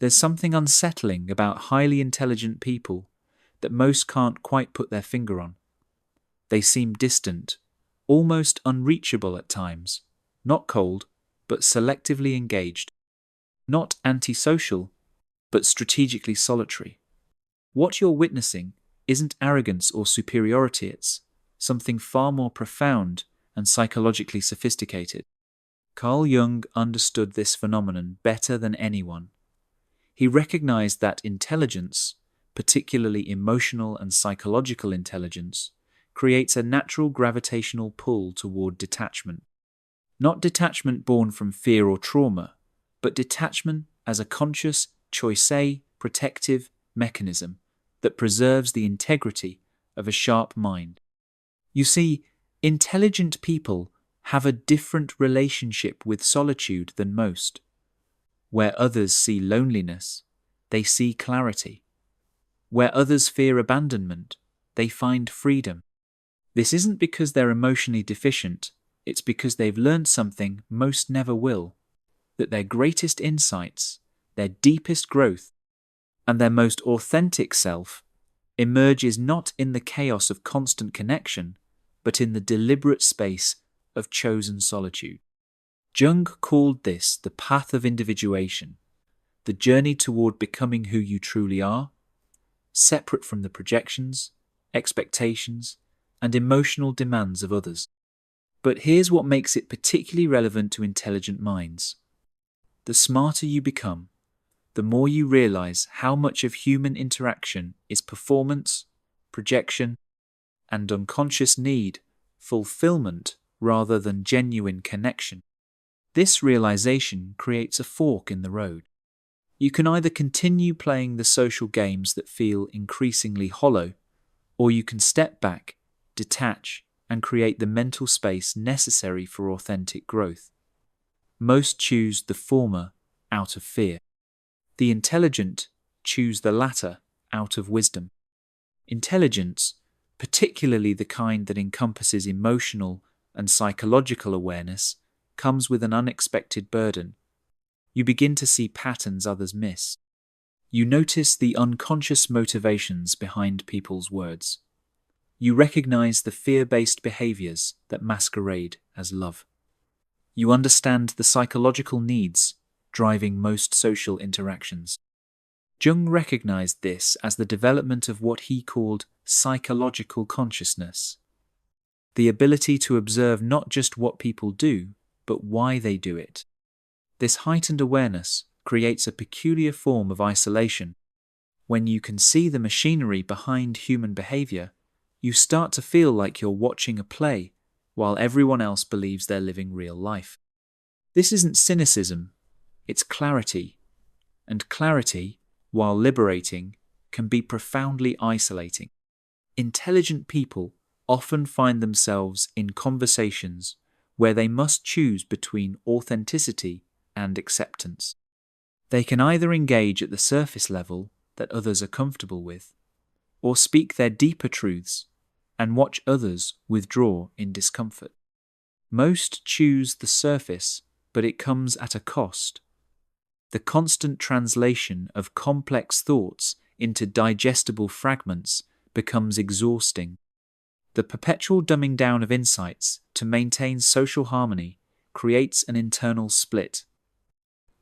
There's something unsettling about highly intelligent people that most can't quite put their finger on. They seem distant, almost unreachable at times, not cold, but selectively engaged, not antisocial, but strategically solitary. What you're witnessing isn't arrogance or superiority, it's something far more profound and psychologically sophisticated. Carl Jung understood this phenomenon better than anyone. He recognized that intelligence, particularly emotional and psychological intelligence, creates a natural gravitational pull toward detachment. Not detachment born from fear or trauma, but detachment as a conscious, choice protective mechanism that preserves the integrity of a sharp mind. You see, intelligent people have a different relationship with solitude than most. Where others see loneliness, they see clarity. Where others fear abandonment, they find freedom. This isn't because they're emotionally deficient, it's because they've learned something most never will, that their greatest insights, their deepest growth, and their most authentic self emerges not in the chaos of constant connection, but in the deliberate space of chosen solitude. Jung called this the path of individuation, the journey toward becoming who you truly are, separate from the projections, expectations, and emotional demands of others. But here's what makes it particularly relevant to intelligent minds. The smarter you become, the more you realize how much of human interaction is performance, projection, and unconscious need, fulfillment rather than genuine connection. This realization creates a fork in the road. You can either continue playing the social games that feel increasingly hollow, or you can step back, detach, and create the mental space necessary for authentic growth. Most choose the former out of fear. The intelligent choose the latter out of wisdom. Intelligence, particularly the kind that encompasses emotional and psychological awareness, comes with an unexpected burden. You begin to see patterns others miss. You notice the unconscious motivations behind people's words. You recognize the fear-based behaviors that masquerade as love. You understand the psychological needs driving most social interactions. Jung recognized this as the development of what he called psychological consciousness, the ability to observe not just what people do, but why they do it. This heightened awareness creates a peculiar form of isolation. When you can see the machinery behind human behavior, you start to feel like you're watching a play while everyone else believes they're living real life. This isn't cynicism, it's clarity. And clarity, while liberating, can be profoundly isolating. Intelligent people often find themselves in conversations where they must choose between authenticity and acceptance. They can either engage at the surface level that others are comfortable with, or speak their deeper truths and watch others withdraw in discomfort. Most choose the surface, but it comes at a cost. The constant translation of complex thoughts into digestible fragments becomes exhausting. The perpetual dumbing down of insights to maintain social harmony creates an internal split.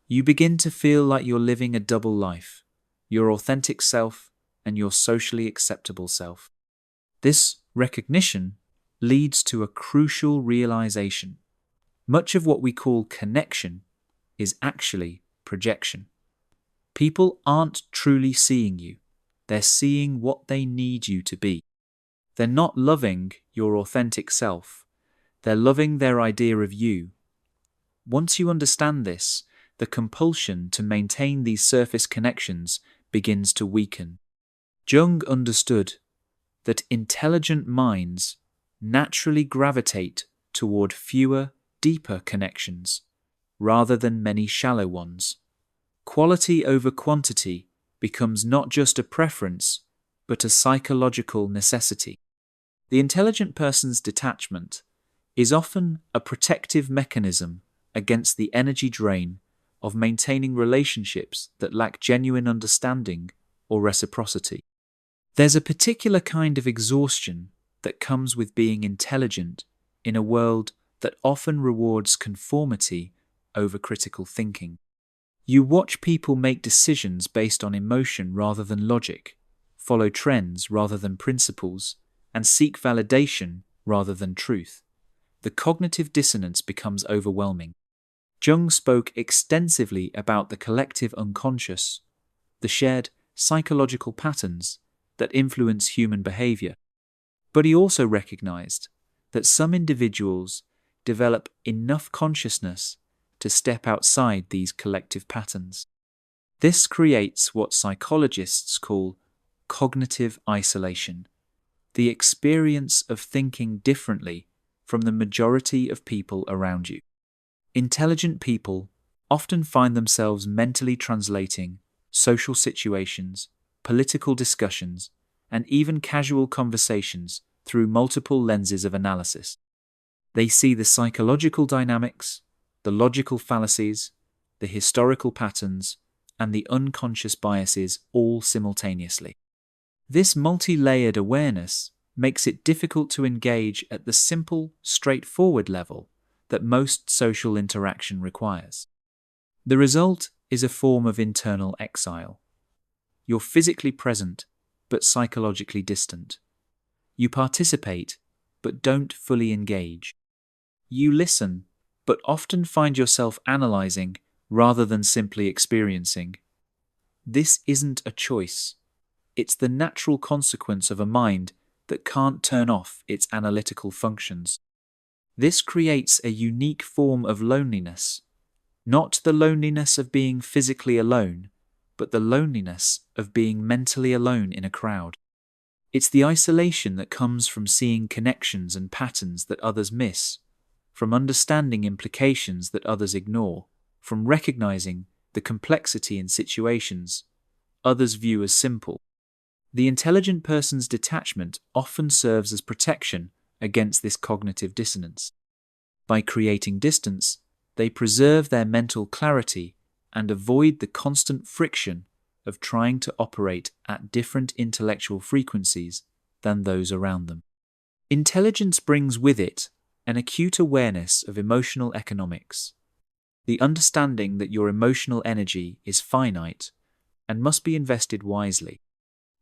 You begin to feel like you're living a double life, your authentic self and your socially acceptable self. This recognition leads to a crucial realization. Much of what we call connection is actually projection. People aren't truly seeing you. They're seeing what they need you to be. They're not loving your authentic self. They're loving their idea of you. Once you understand this, the compulsion to maintain these surface connections begins to weaken. Jung understood that intelligent minds naturally gravitate toward fewer, deeper connections, rather than many shallow ones. Quality over quantity becomes not just a preference, but a psychological necessity. The intelligent person's detachment is often a protective mechanism against the energy drain of maintaining relationships that lack genuine understanding or reciprocity. There's a particular kind of exhaustion that comes with being intelligent in a world that often rewards conformity over critical thinking. You watch people make decisions based on emotion rather than logic, follow trends rather than principles, and seek validation rather than truth. The cognitive dissonance becomes overwhelming. Jung spoke extensively about the collective unconscious, the shared psychological patterns that influence human behavior. But he also recognized that some individuals develop enough consciousness to step outside these collective patterns. This creates what psychologists call cognitive isolation, the experience of thinking differently from the majority of people around you. Intelligent people often find themselves mentally translating social situations, political discussions, and even casual conversations through multiple lenses of analysis. They see the psychological dynamics, the logical fallacies, the historical patterns, and the unconscious biases all simultaneously. This multi-layered awareness makes it difficult to engage at the simple, straightforward level that most social interaction requires. The result is a form of internal exile. You're physically present, but psychologically distant. You participate, but don't fully engage. You listen, but often find yourself analyzing rather than simply experiencing. This isn't a choice. It's the natural consequence of a mind that can't turn off its analytical functions. This creates a unique form of loneliness, not the loneliness of being physically alone, but the loneliness of being mentally alone in a crowd. It's the isolation that comes from seeing connections and patterns that others miss, from understanding implications that others ignore, from recognizing the complexity in situations others view as simple. The intelligent person's detachment often serves as protection against this cognitive dissonance. By creating distance, they preserve their mental clarity and avoid the constant friction of trying to operate at different intellectual frequencies than those around them. Intelligence brings with it an acute awareness of emotional economics, the understanding that your emotional energy is finite and must be invested wisely.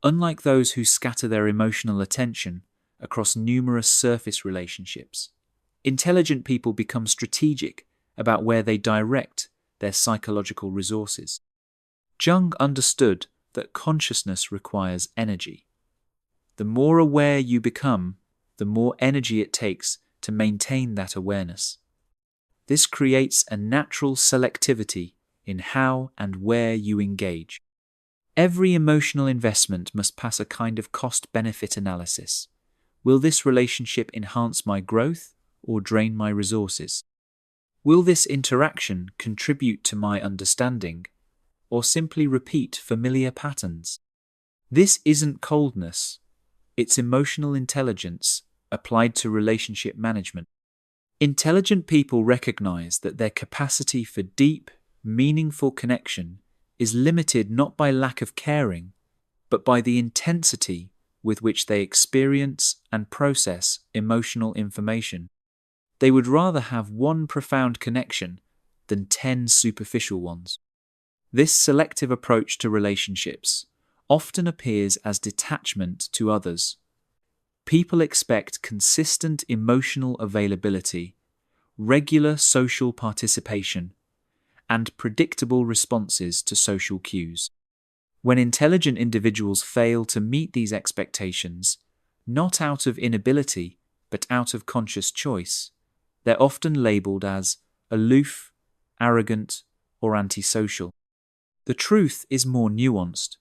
Unlike those who scatter their emotional attention across numerous surface relationships, intelligent people become strategic about where they direct their psychological resources. Jung understood that consciousness requires energy. The more aware you become, the more energy it takes to maintain that awareness. This creates a natural selectivity in how and where you engage. Every emotional investment must pass a kind of cost-benefit analysis. Will this relationship enhance my growth or drain my resources? Will this interaction contribute to my understanding or simply repeat familiar patterns? This isn't coldness, it's emotional intelligence applied to relationship management. Intelligent people recognize that their capacity for deep, meaningful connection is limited not by lack of caring, but by the intensity with which they experience and process emotional information. They would rather have one profound connection than 10 superficial ones. This selective approach to relationships often appears as detachment to others. People expect consistent emotional availability, regular social participation, and predictable responses to social cues. When intelligent individuals fail to meet these expectations, not out of inability, but out of conscious choice, they're often labeled as aloof, arrogant, or antisocial. The truth is more nuanced.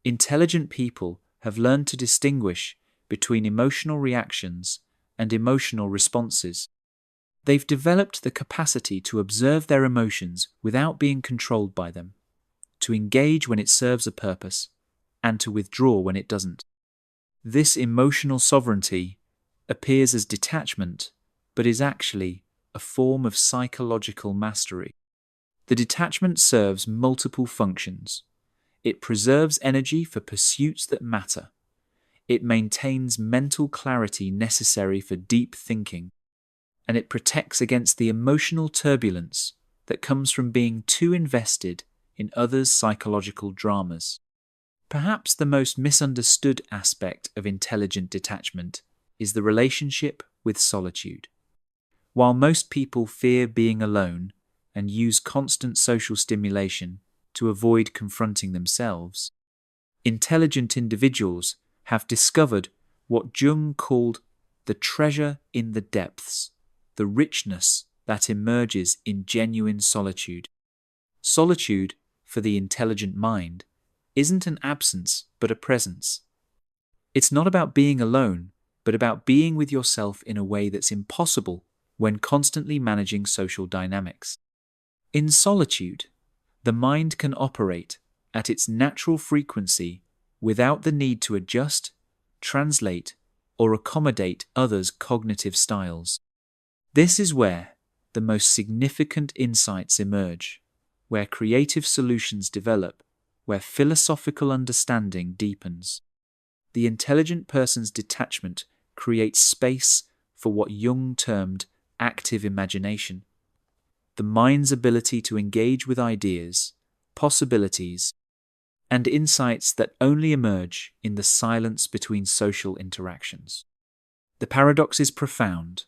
Intelligent people have learned to distinguish between emotional reactions and emotional responses. They've developed the capacity to observe their emotions without being controlled by them, to engage when it serves a purpose, and to withdraw when it doesn't. This emotional sovereignty appears as detachment, but is actually a form of psychological mastery. The detachment serves multiple functions. It preserves energy for pursuits that matter. It maintains mental clarity necessary for deep thinking. And it protects against the emotional turbulence that comes from being too invested in others' psychological dramas. Perhaps the most misunderstood aspect of intelligent detachment is the relationship with solitude. While most people fear being alone and use constant social stimulation to avoid confronting themselves, intelligent individuals have discovered what Jung called the treasure in the depths, the richness that emerges in genuine solitude. Solitude, for the intelligent mind, isn't an absence but a presence. It's not about being alone, but about being with yourself in a way that's impossible when constantly managing social dynamics. In solitude, the mind can operate at its natural frequency without the need to adjust, translate, or accommodate others' cognitive styles. This is where the most significant insights emerge, where creative solutions develop, where philosophical understanding deepens. The intelligent person's detachment creates space for what Jung termed active imagination, the mind's ability to engage with ideas, possibilities, and insights that only emerge in the silence between social interactions. The paradox is profound.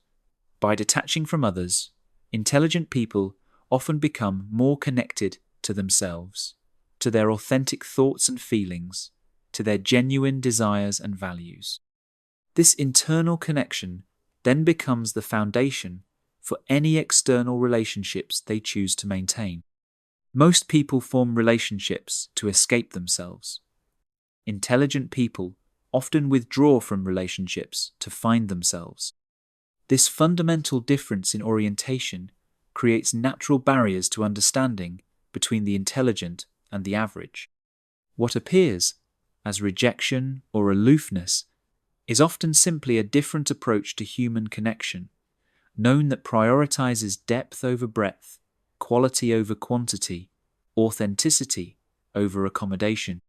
By detaching from others, intelligent people often become more connected to themselves, to their authentic thoughts and feelings, to their genuine desires and values. This internal connection then becomes the foundation for any external relationships they choose to maintain. Most people form relationships to escape themselves. Intelligent people often withdraw from relationships to find themselves. This fundamental difference in orientation creates natural barriers to understanding between the intelligent and the average. What appears as rejection or aloofness is often simply a different approach to human connection, known that prioritizes depth over breadth, quality over quantity, authenticity over accommodation.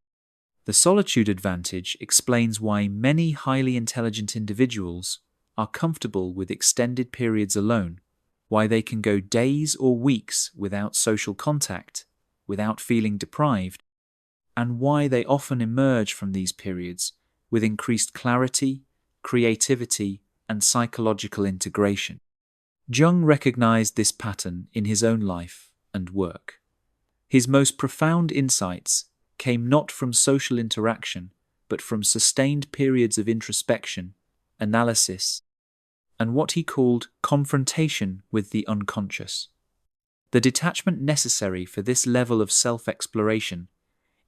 The solitude advantage explains why many highly intelligent individuals are comfortable with extended periods alone, why they can go days or weeks without social contact, without feeling deprived, and why they often emerge from these periods with increased clarity, creativity, and psychological integration. Jung recognized this pattern in his own life and work. His most profound insights came not from social interaction, but from sustained periods of introspection, analysis, and what he called confrontation with the unconscious. The detachment necessary for this level of self-exploration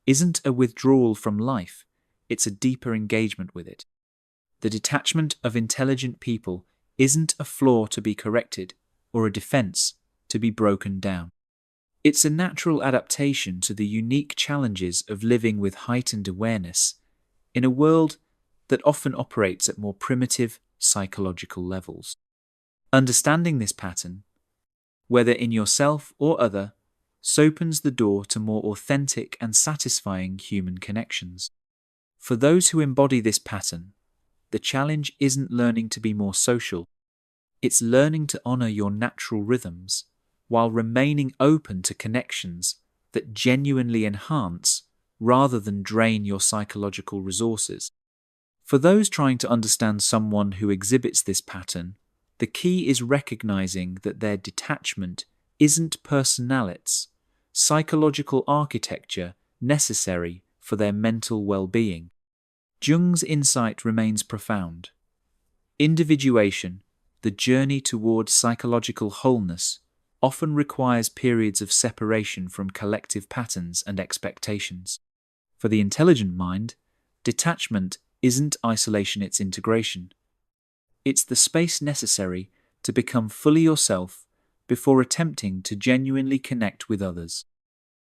isn't a withdrawal from life, it's a deeper engagement with it. The detachment of intelligent people isn't a flaw to be corrected or a defense to be broken down. It's a natural adaptation to the unique challenges of living with heightened awareness in a world that often operates at more primitive psychological levels. Understanding this pattern, whether in yourself or other, opens the door to more authentic and satisfying human connections. For those who embody this pattern, the challenge isn't learning to be more social, it's learning to honor your natural rhythms while remaining open to connections that genuinely enhance rather than drain your psychological resources. For those trying to understand someone who exhibits this pattern, the key is recognizing that their detachment isn't personality, psychological architecture necessary for their mental well-being. Jung's insight remains profound. Individuation, the journey towards psychological wholeness, often requires periods of separation from collective patterns and expectations. For the intelligent mind, detachment isn't isolation, it's integration. It's the space necessary to become fully yourself before attempting to genuinely connect with others.